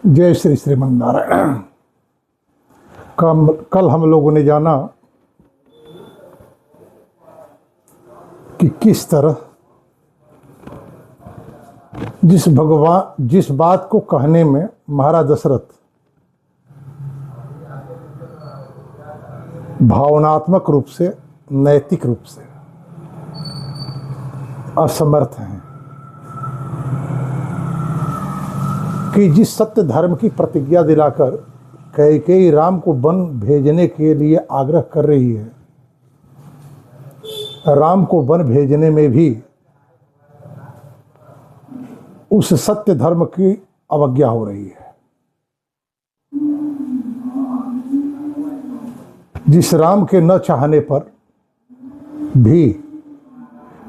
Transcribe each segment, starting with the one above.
जय श्री श्रीमन नारायण। कल हम लोगों ने जाना कि किस तरह जिस बात को कहने में महाराज दशरथ भावनात्मक रूप से, नैतिक रूप से असमर्थ हैं, कि जिस सत्य धर्म की प्रतिज्ञा दिलाकर कैकेयी राम को वन भेजने के लिए आग्रह कर रही है, राम को वन भेजने में भी उस सत्य धर्म की अवज्ञा हो रही है। जिस राम के न चाहने पर भी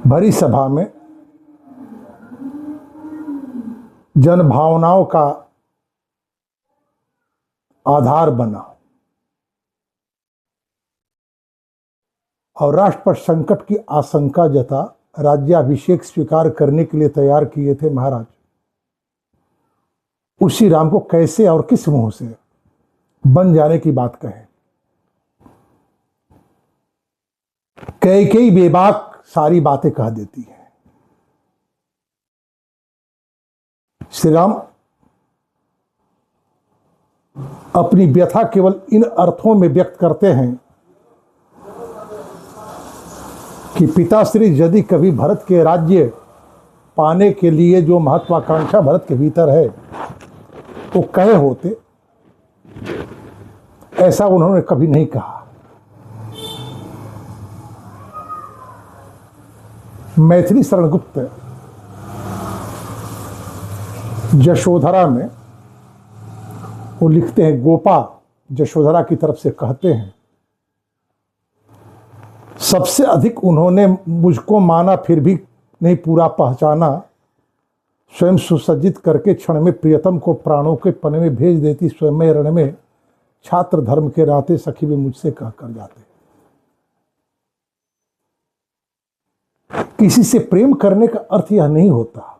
भरी सभा में जन भावनाओं का आधार बना और राष्ट्र पर संकट की आशंका जता राज्याभिषेक स्वीकार करने के लिए तैयार किए थे महाराज, उसी राम को कैसे और किस मुंह से बन जाने की बात कहे। कैकेयी बेबाक सारी बातें कह देती है। श्री राम अपनी व्यथा केवल इन अर्थों में व्यक्त करते हैं कि पिताश्री यदि कभी भरत के राज्य पाने के लिए जो महत्वाकांक्षा भरत के भीतर है तो कहे होते, ऐसा उन्होंने कभी नहीं कहा। मैथिली शरण गुप्त यशोधरा में वो लिखते हैं, गोपा यशोधरा की तरफ से कहते हैं, सबसे अधिक उन्होंने मुझको माना फिर भी नहीं पूरा पहचाना, स्वयं सुसज्जित करके क्षण में प्रियतम को प्राणों के पने में भेज देती, स्वयं रण में छात्र धर्म के नाते सखी भी मुझसे कह कर जाते। किसी से प्रेम करने का अर्थ यह नहीं होता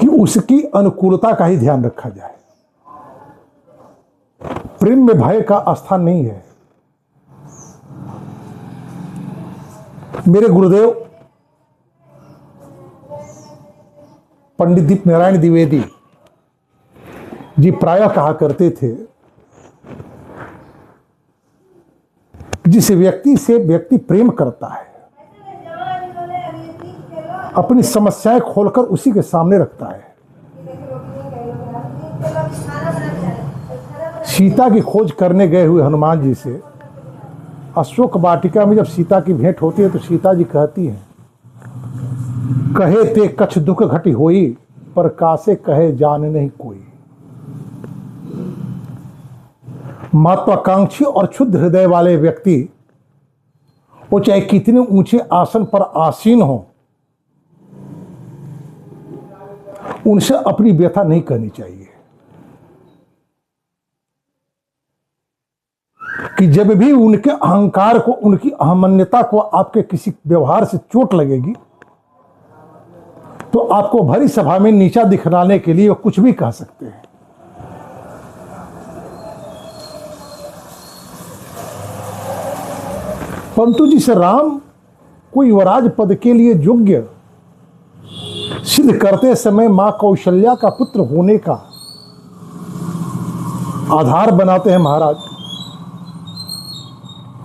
कि उसकी अनुकूलता का ही ध्यान रखा जाए। प्रेम में भय का स्थान नहीं है। मेरे गुरुदेव पंडित दीप नारायण द्विवेदी जी प्रायः कहा करते थे, जिस व्यक्ति से व्यक्ति प्रेम करता है अपनी समस्याएं खोलकर उसी के सामने रखता है। सीता की खोज करने गए हुए हनुमान जी से अशोक वाटिका में जब सीता की भेंट होती है तो सीता जी कहती हैं, कहे ते कछ दुख घटी होई, पर कासे कहे जान नहीं कोई। महत्वाकांक्षी और क्षुद्र हृदय वाले व्यक्ति वो चाहे कितने ऊंचे आसन पर आसीन हो, उनसे अपनी व्यथा नहीं करनी चाहिए। कि जब भी उनके अहंकार को, उनकी अहमन्यता को आपके किसी व्यवहार से चोट लगेगी तो आपको भरी सभा में नीचा दिखलाने के लिए वो कुछ भी कह सकते हैं। परंतु जिस राम को युवराज पद के लिए योग्य सिद्ध करते समय मां कौशल्या का पुत्र होने का आधार बनाते हैं महाराज,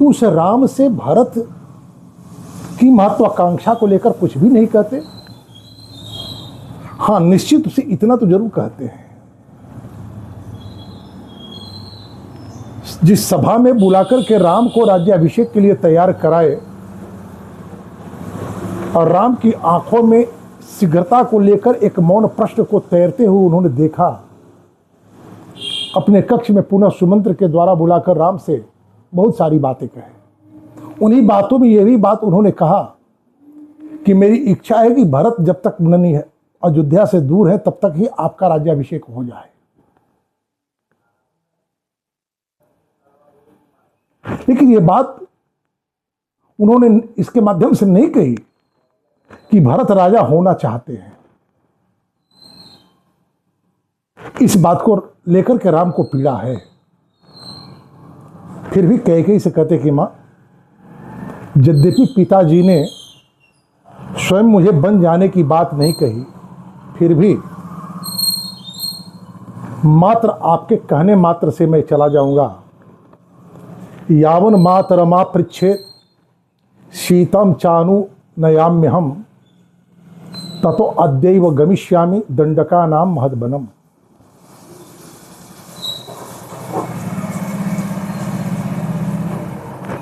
उस राम से भरत की महत्वाकांक्षा को लेकर कुछ भी नहीं कहते। हां, निश्चित से इतना तो जरूर कहते हैं, जिस सभा में बुलाकर के राम को राज्याभिषेक के लिए तैयार कराए और राम की आंखों में शीघ्रता को लेकर एक मौन प्रश्न को तैरते हुए उन्होंने देखा, अपने कक्ष में पुनः सुमंत्र के द्वारा बुलाकर राम से बहुत सारी बातें कहे। उन्हीं बातों में यह भी बात उन्होंने कहा कि मेरी इच्छा है कि भरत जब तक नहीं है, अयोध्या से दूर है, तब तक ही आपका राज्याभिषेक हो जाए। लेकिन यह बात उन्होंने इसके माध्यम से नहीं कही कि भरत राजा होना चाहते हैं। इस बात को लेकर के राम को पीड़ा है। फिर भी कैकेयी से कहते कि माँ, यद्यपि पिताजी ने स्वयं मुझे बन जाने की बात नहीं कही, फिर भी मात्र आपके कहने मात्र से मैं चला जाऊंगा। यावन मातरमा पृच्छेत शीतम चानु नयाम्य हम ततो अद्यैव गमिष्यामि दंडका नाम महद्वनम।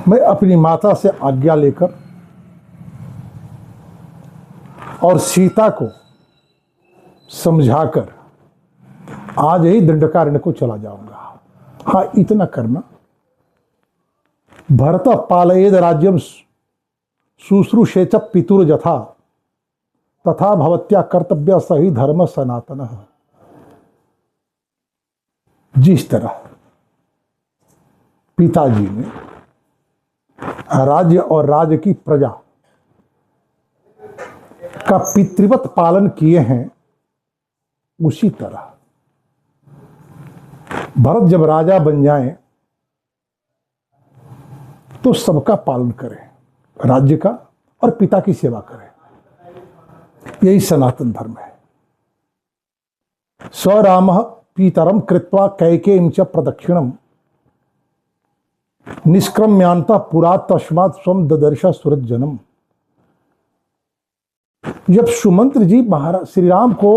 मैं अपनी माता से आज्ञा लेकर और सीता को समझाकर आज ही दंडकारण्य को चला जाऊंगा। हाँ, इतना करना, भरत पालयेद राज्यम शुश्रूषेच पितुर्यथा तथा भवत्या कर्तव्य सही धर्म सनातन। जिस तरह पिताजी ने राज्य और राज्य की प्रजा का पितृवत पालन किए हैं, उसी तरह भरत जब राजा बन जाएं तो सबका पालन करें, राज्य का और पिता की सेवा करें। यही सनातन धर्म है। स रामः पीतरम कृत्वा कैकेयीं च प्रदक्षिणम निष्क्रम्यांतः पुरा तस्मात् स्वं ददर्श सुहृज्जनम। जब सुमंत्र जी महाराज श्री राम को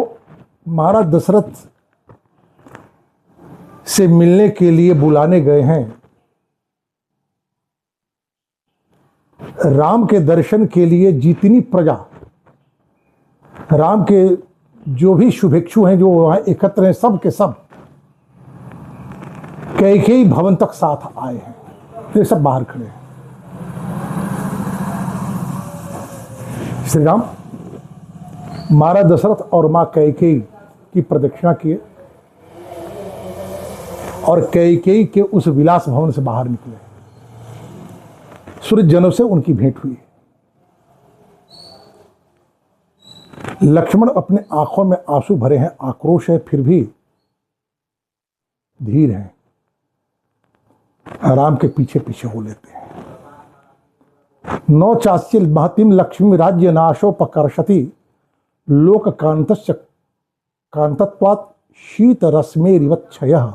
महाराज दशरथ से मिलने के लिए बुलाने गए हैं, राम के दर्शन के लिए जितनी प्रजा, राम के जो भी शुभेच्छु हैं जो वहां एकत्र हैं, सब के सब कैकेयी भवन तक साथ आए हैं। ये सब बाहर खड़े हैं। श्री राम महाराज दशरथ और मां कैकेयी की प्रदक्षिणा किए और कैकेयी के उस विलास भवन से बाहर निकले। सूर्य जनों से उनकी भेंट हुई। लक्ष्मण अपने आंखों में आंसू भरे हैं, आक्रोश है, फिर भी धीर हैं, राम के पीछे पीछे हो लेते हैं। नौ चास्यल महतिम लक्ष्मी राज्य नाशोपकर्षति लोक कांतस्य कांतत्वात् शीत रश्मेरिवच्छयः।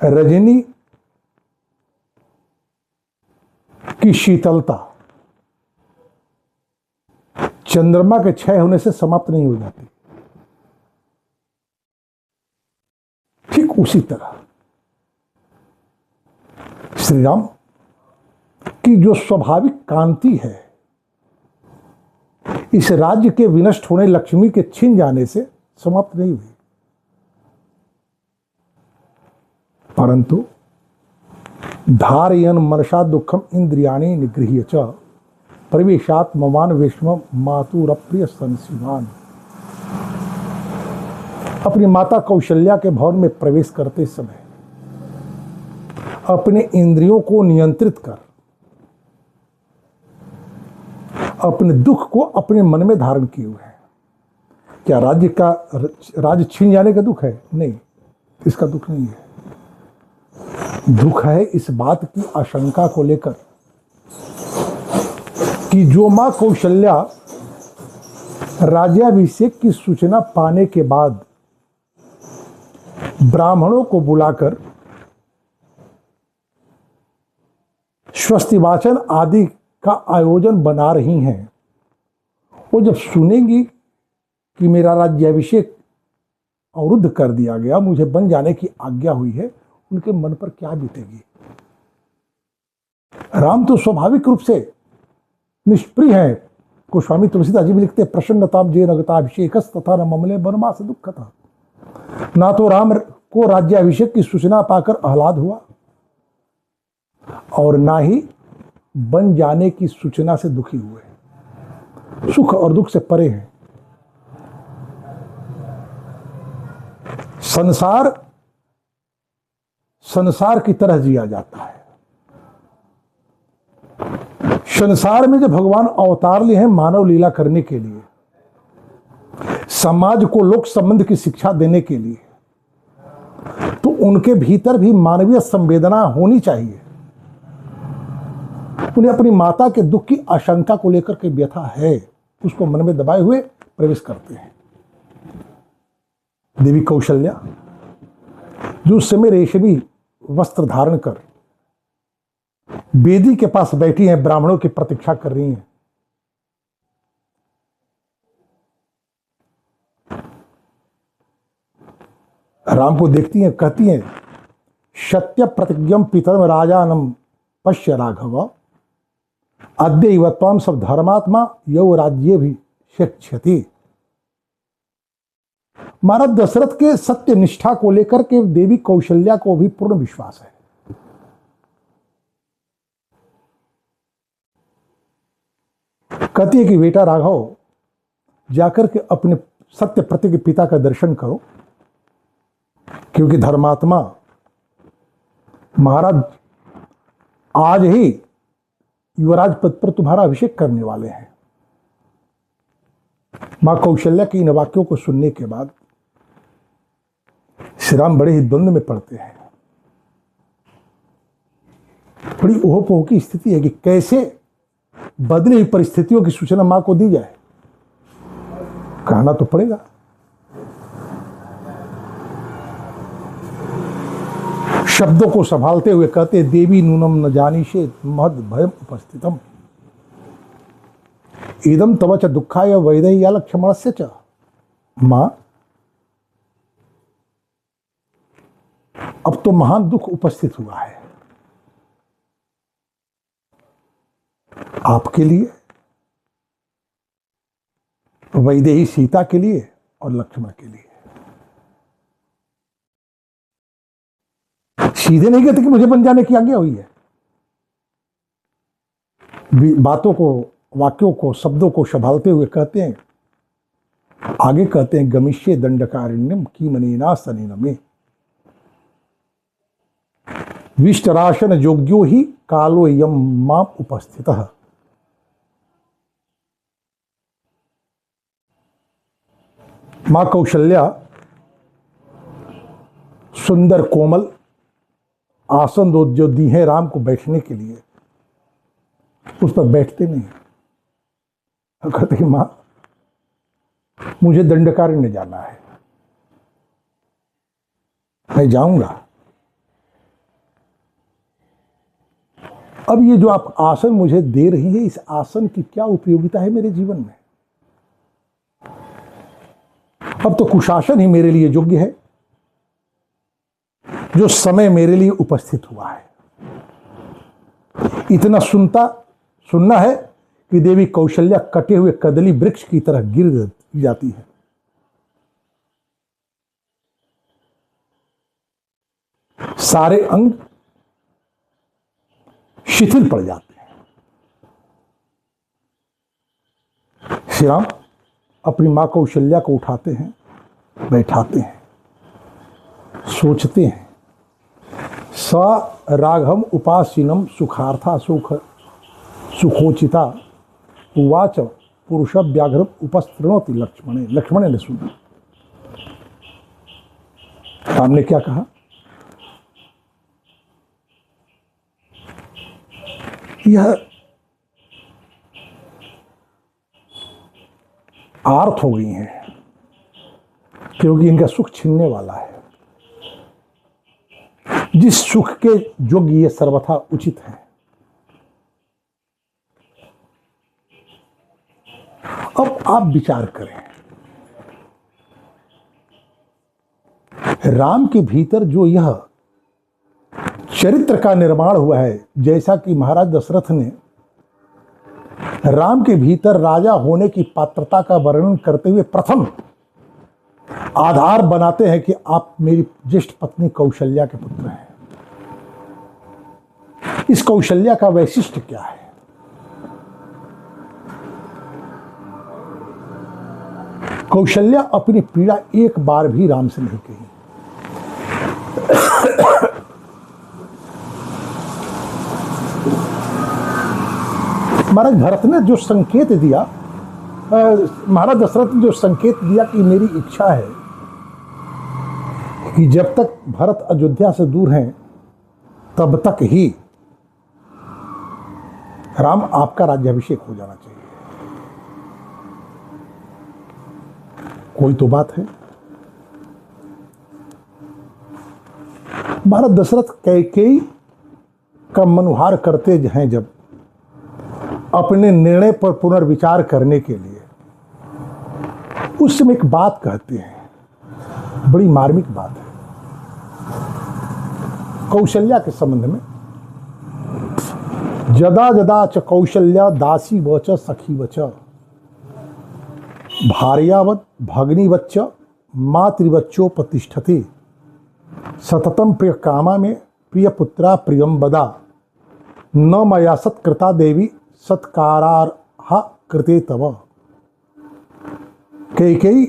रजनी की शीतलता चंद्रमा के क्षय होने से समाप्त नहीं हो जाती। ठीक उसी तरह श्री राम की जो स्वाभाविक कांति है, इस राज्य के विनष्ट होने, लक्ष्मी के छिन जाने से समाप्त नहीं हुई, परंतु धारयन मनसा दुखम इंद्रियाणि निगृह्य च प्रवेशात ममान विष्म मातुरप्रिय संसिवान। अपनी माता कौशल्या के भवन में प्रवेश करते समय अपने इंद्रियों को नियंत्रित कर अपने दुख को अपने मन में धारण किए हुए हैं। क्या राज्य छीन जाने का दुख है? नहीं, इसका दुख नहीं है। दुख है इस बात की आशंका को लेकर कि जो मां कौशल्या राज्याभिषेक की सूचना पाने के बाद ब्राह्मणों को बुलाकर स्वस्तिवाचन आदि का आयोजन बना रही हैं, वो जब सुनेंगी कि मेरा राज्याभिषेक अवरुद्ध कर दिया गया, मुझे बन जाने की आज्ञा हुई है, उनके मन पर क्या बीतेगी। राम तो स्वाभाविक रूप से निष्प्रिय है। गोस्वामी तुलसीदास जी भी लिखते, प्रसन्नताम जे नगताभिषेक तथा न ममले वनवास दुख था। ना तो राम को राज्याभिषेक की सूचना पाकर आह्लाद हुआ और ना ही बन जाने की सूचना से दुखी हुए। सुख और दुख से परे हैं। संसार की तरह जिया जाता है। संसार में जब भगवान अवतार लिए हैं मानव लीला करने के लिए, समाज को लोक संबंध की शिक्षा देने के लिए तो उनके भीतर भी मानवीय संवेदना होनी चाहिए। उन्हें अपनी माता के दुख की आशंका को लेकर के व्यथा है, उसको मन में दबाए हुए प्रवेश करते हैं। देवी कौशल्या जो उस समय रेशमी वस्त्र धारण कर वेदी के पास बैठी हैं, ब्राह्मणों की प्रतीक्षा कर रही हैं। राम को देखती हैं, कहती हैं सत्य प्रतिज्ञम पितरम राजानम पश्य राघव अद्य युवत्वाम सब धर्मात्मा यौ राज्य भी शिक्षति। महाराज दशरथ के सत्य निष्ठा को लेकर के देवी कौशल्या को भी पूर्ण विश्वास है। कहती है कि बेटा राघव जाकर के अपने सत्य प्रति के पिता का दर्शन करो, क्योंकि धर्मात्मा महाराज आज ही युवराज पद पर तुम्हारा अभिषेक करने वाले हैं। मां कौशल्या के इन वाक्यों को सुनने के बाद श्री राम बड़े ही द्वंद्व में पड़ते हैं। बड़ी ओह-पोह की स्थिति है कि कैसे बदली हुई परिस्थितियों की सूचना मां को दी जाए। कहना तो पड़ेगा। शब्दों को संभालते हुए कहते देवी नूनम न जानीषे महद भयम उपस्थितम इदम तव च दुखाय वैदेह्य लक्ष्मणस्य च। मां अब तो महान दुख उपस्थित हुआ है आपके लिए, वैदेही सीता के लिए और लक्ष्मण के लिए। सीधे नहीं कहते कि मुझे बन जाने की आज्ञा हुई है। बातों को, वाक्यों को, शब्दों को संभालते हुए कहते हैं, आगे कहते हैं गमिष्ये दंडकारिण्यम की मनीना सनीन में विष्टराशन योग्यो ही कालो यम मां उपस्थितः। मां कौशल्या सुंदर कोमल आसन जो दी है राम को बैठने के लिए, उस पर बैठते नहीं। कहते कि मां मुझे दंडकारण्य जाना है, मैं जाऊंगा। अब ये जो आप आसन मुझे दे रही है, इस आसन की क्या उपयोगिता है मेरे जीवन में? अब तो कुशासन ही मेरे लिए योग्य है, जो समय मेरे लिए उपस्थित हुआ है। इतना सुनना है कि देवी कौशल्या कटे हुए कदली वृक्ष की तरह गिर जाती है। सारे अंग शिथिल पड़ जाते हैं। श्री राम अपनी मां कौशल्या को उठाते हैं, बैठाते हैं, सोचते हैं। स राघव उपासीनम सुखार्था सुखोचिता उवाच पुरुष व्याघ्र उपस्त्रणोति लक्ष्मणे। लक्ष्मण ने सुना। राम ने क्या कहा? यह आर्थ हो गई हैं क्योंकि इनका सुख छीनने वाला है। जिस सुख के योग्य ये सर्वथा उचित है। अब आप विचार करें, राम के भीतर जो यह चरित्र का निर्माण हुआ है, जैसा कि महाराज दशरथ ने राम के भीतर राजा होने की पात्रता का वर्णन करते हुए प्रथम आधार बनाते हैं कि आप मेरी ज्येष्ठ पत्नी कौशल्या के पुत्र हैं। इस कौशल्या का वैशिष्ट्य क्या है? कौशल्या अपनी पीड़ा एक बार भी राम से नहीं कही। महाराज भरत ने जो संकेत दिया महाराज दशरथ ने जो संकेत दिया कि मेरी इच्छा है कि जब तक भरत अयोध्या से दूर हैं तब तक ही राम आपका राज्याभिषेक हो जाना चाहिए। कोई तो बात है। महाराज दशरथ कैकेयी का मनुहार करते हैं जब अपने निर्णय पर पुनर्विचार करने के लिए, उस समय एक बात कहते हैं, बड़ी मार्मिक बात है कौशल्या के संबंध में। जदा जदा च कौशल्या दासी वच सखी वच भार्यावत भगनीवच्च मातृवच्चोपतिष्ठते सततम प्रिय कामा में प्रिय पुत्रा प्रियम बदा न मया सत्कृता देवी सत्कारार्हा कृते तव। कैकेयी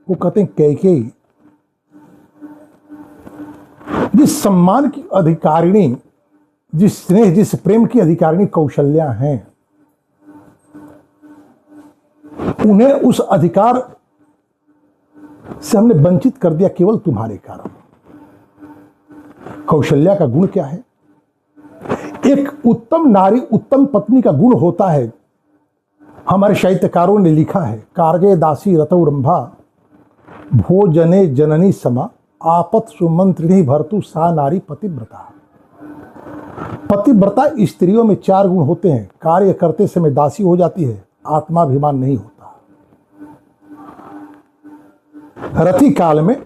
वो कहते हैं, कैकेयी जिस सम्मान की अधिकारिणी, जिस स्नेह जिस प्रेम की अधिकारिणी कौशल्या हैं, उन्हें उस अधिकार से हमने वंचित कर दिया केवल तुम्हारे कारण। कौशल्या का गुण क्या है? एक उत्तम नारी उत्तम पत्नी का गुण होता है। हमारे साहित्यकारों ने लिखा है, कार्ये दासी रतौ रंभा भोजने जननी समा आपत सुमंत्रिणी भर्तु सा नारी पतिव्रता। पतिव्रता स्त्रियों में 4 गुण होते हैं। कार्य करते समय दासी हो जाती है, आत्माभिमान नहीं होता, रति काल में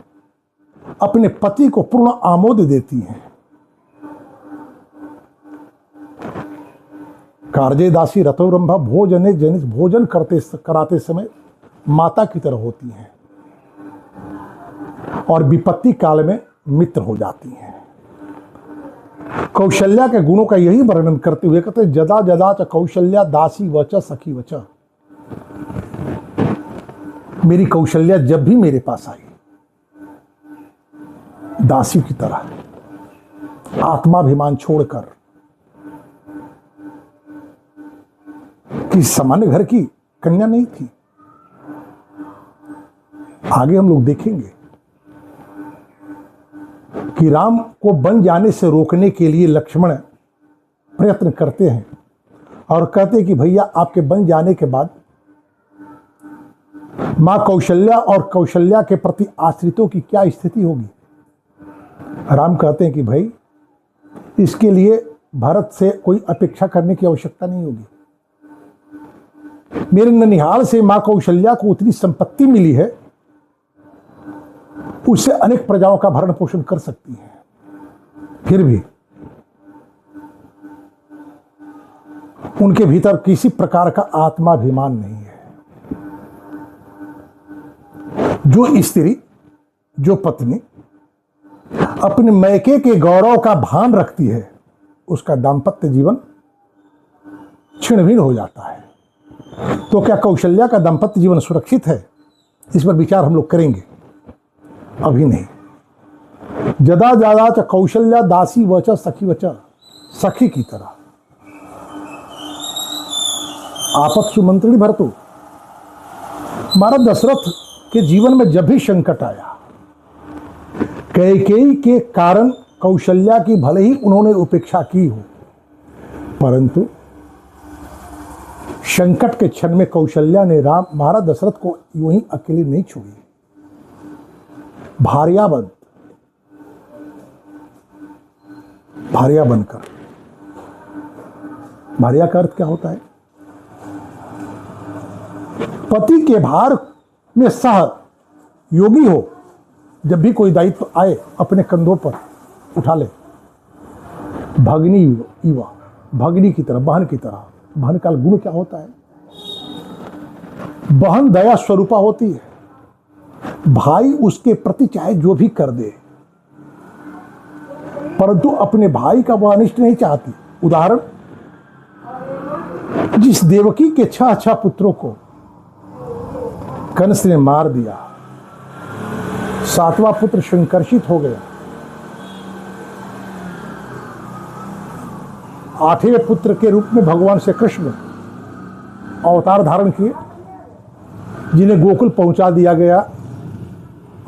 अपने पति को पूर्ण आमोद देती हैं। कार्ये दासी रतोरंभा भोजने जनित भोजन कराते समय माता की तरह होती हैं और विपत्ति काल में मित्र हो जाती हैं। कौशल्या के गुणों का यही वर्णन करते हुए कहते हैं, जदा जदा च कौशल्या दासी वच सखी वच। मेरी कौशल्या जब भी मेरे पास आई दासी की तरह आत्माभिमान छोड़कर, कि सामान्य घर की कन्या नहीं थी। आगे हम लोग देखेंगे कि राम को बन जाने से रोकने के लिए लक्ष्मण प्रयत्न करते हैं और कहते हैं कि भैया आपके बन जाने के बाद मां कौशल्या और कौशल्या के प्रति आश्रितों की क्या स्थिति होगी। राम कहते हैं कि भाई इसके लिए भरत से कोई अपेक्षा करने की आवश्यकता नहीं होगी। मेरे ननिहाल से मां कौशल्या को उतनी संपत्ति मिली है, उससे अनेक प्रजाओं का भरण पोषण कर सकती है। फिर भी उनके भीतर किसी प्रकार का आत्माभिमान नहीं है। जो स्त्री, जो पत्नी अपने मैके के गौरव का भान रखती है, उसका दाम्पत्य जीवन छिन्न-भिन्न हो जाता है। तो क्या कौशल्या का दाम्पत्य जीवन सुरक्षित है? इस पर विचार हम लोग करेंगे, अभी नहीं। जदा जदा च कौशल्या दासी वच सखी वच, सखी की तरह आपत सुमंत्रिणी भरतु। महाराज दशरथ के जीवन में जब भी संकट आया, कैकेयी के कारण कौशल्या की भले ही उन्होंने उपेक्षा की हो, परंतु संकट के क्षण में कौशल्या ने महाराज दशरथ को यूं ही अकेले नहीं छोड़ी। भार्या बनकर। भार्या का अर्थ क्या होता है? पति के भार में सह योगी हो, जब भी कोई दायित्व आए अपने कंधों पर उठा ले। भगनी युवा, भगनी की तरह, बहन की तरह। बहन का गुण क्या होता है? बहन दया स्वरूपा होती है। भाई उसके प्रति चाहे जो भी कर दे, परंतु अपने भाई का वह अनिष्ट नहीं चाहती। उदाहरण, जिस देवकी के 6 पुत्रों को कंस ने मार दिया, 7वां पुत्र संकर्षित हो गया, 8वें पुत्र के रूप में भगवान श्री कृष्ण अवतार धारण किए जिन्हें गोकुल पहुंचा दिया गया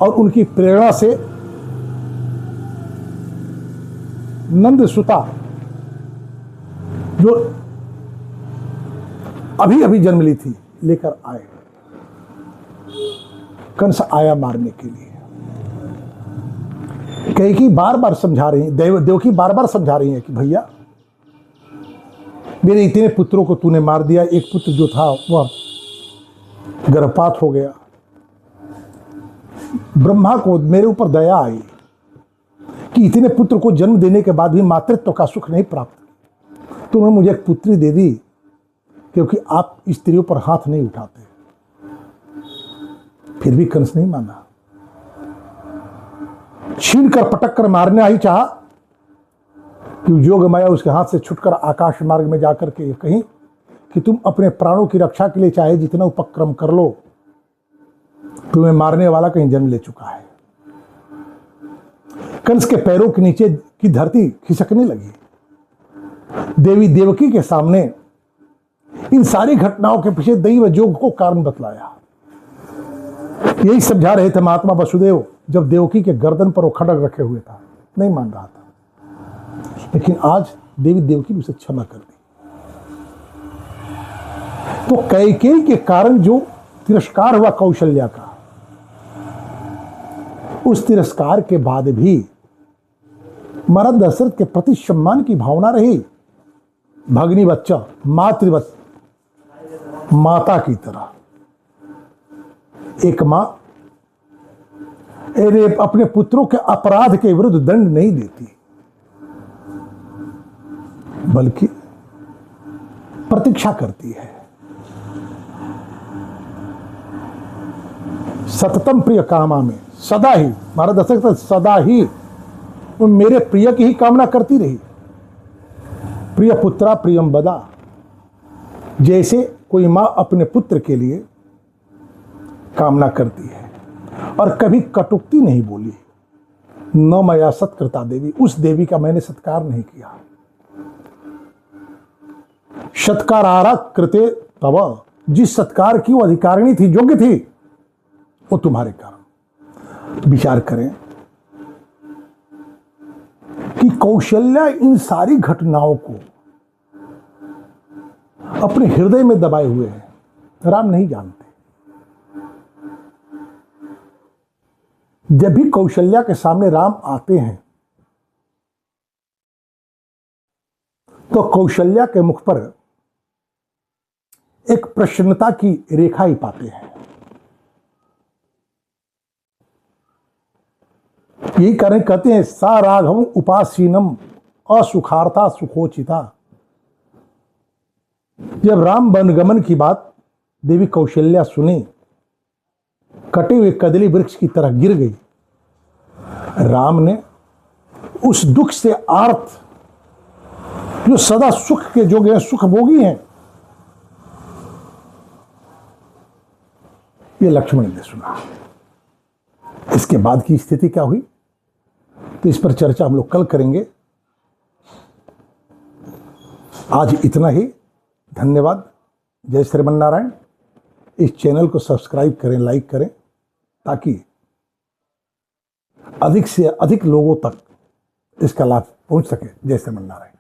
और उनकी प्रेरणा से नंद सुता जो अभी अभी जन्म ली थी लेकर आए। कंस आया मारने के लिए। कैकेयी बार बार समझा रही, देवकी बार बार समझा रही है कि भैया मेरे इतने पुत्रों को तूने मार दिया, एक पुत्र जो था वह गर्भपात हो गया। ब्रह्मा को मेरे ऊपर दया आई कि इतने पुत्र को जन्म देने के बाद भी मातृत्व का सुख नहीं प्राप्त, तुमने मुझे एक पुत्री दे दी, क्योंकि आप स्त्रियों पर हाथ नहीं उठाते। फिर भी कंस नहीं माना, छीन कर पटक कर मारना ही चाहा कि जोग माया उसके हाथ से छुटकर आकाश मार्ग में जाकर के कहीं कि तुम अपने प्राणों की रक्षा के लिए चाहे जितना उपक्रम कर लो, तुम्हें मारने वाला कहीं जन्म ले चुका है। कंस के पैरों के नीचे की धरती खिसकने लगी। देवी देवकी के सामने इन सारी घटनाओं के पीछे दैव जोग को कारण बतलाया। यही समझा रहे थे महात्मा वसुदेव जब देवकी के गर्दन पर वो खड्ग रखे हुए था, नहीं मान रहा था, लेकिन आज देवी देवकी ने उसे क्षमा कर दी। तो कैकेयी के कारण जो तिरस्कार हुआ कौशल्या का, उस तिरस्कार के बाद भी महाराज दशरथ के प्रति सम्मान की भावना रही। भगनी बच्चा मातृवत माता की तरह एक मां अपने पुत्रों के अपराध के विरुद्ध दंड नहीं देती, बल्कि प्रतीक्षा करती है। सततम प्रिय कामा में, सदा ही महाराज दशरथ सदा ही वो मेरे प्रिय की ही कामना करती रही। प्रिय पुत्रा प्रियम बदा, जैसे कोई मां अपने पुत्र के लिए कामना करती है, और कभी कटुक्ति नहीं बोली। न मया सत्कृता देवी, उस देवी का मैंने सत्कार नहीं किया। सत्कारारा कृते तव, जिस सत्कार की वो अधिकारिणी थी, योग्य थी, वो तुम्हारे कारण। विचार करें कि कौशल्या इन सारी घटनाओं को अपने हृदय में दबाए हुए हैं, राम नहीं जानते। जब भी कौशल्या के सामने राम आते हैं तो कौशल्या के मुख पर एक प्रसन्नता की रेखा ही पाते हैं। यही कारण कहते हैं सा राघव उपासीनम असुखार्था सुखोचिता। जब राम वनगमन की बात देवी कौशल्या सुनी, कटे हुए कदली वृक्ष की तरह गिर गई। राम ने उस दुख से आर्त, जो सदा सुख के जोगे हैं, सुख भोगी हैं, ये लक्ष्मण ने सुना। इसके बाद की स्थिति क्या हुई, तो इस पर चर्चा हम लोग कल करेंगे। आज इतना ही। धन्यवाद। जय श्रीमन्नारायण। इस चैनल को सब्सक्राइब करें, लाइक करें, ताकि अधिक से अधिक लोगों तक इसका लाभ पहुंच सके। जय श्रीमन्नारायण।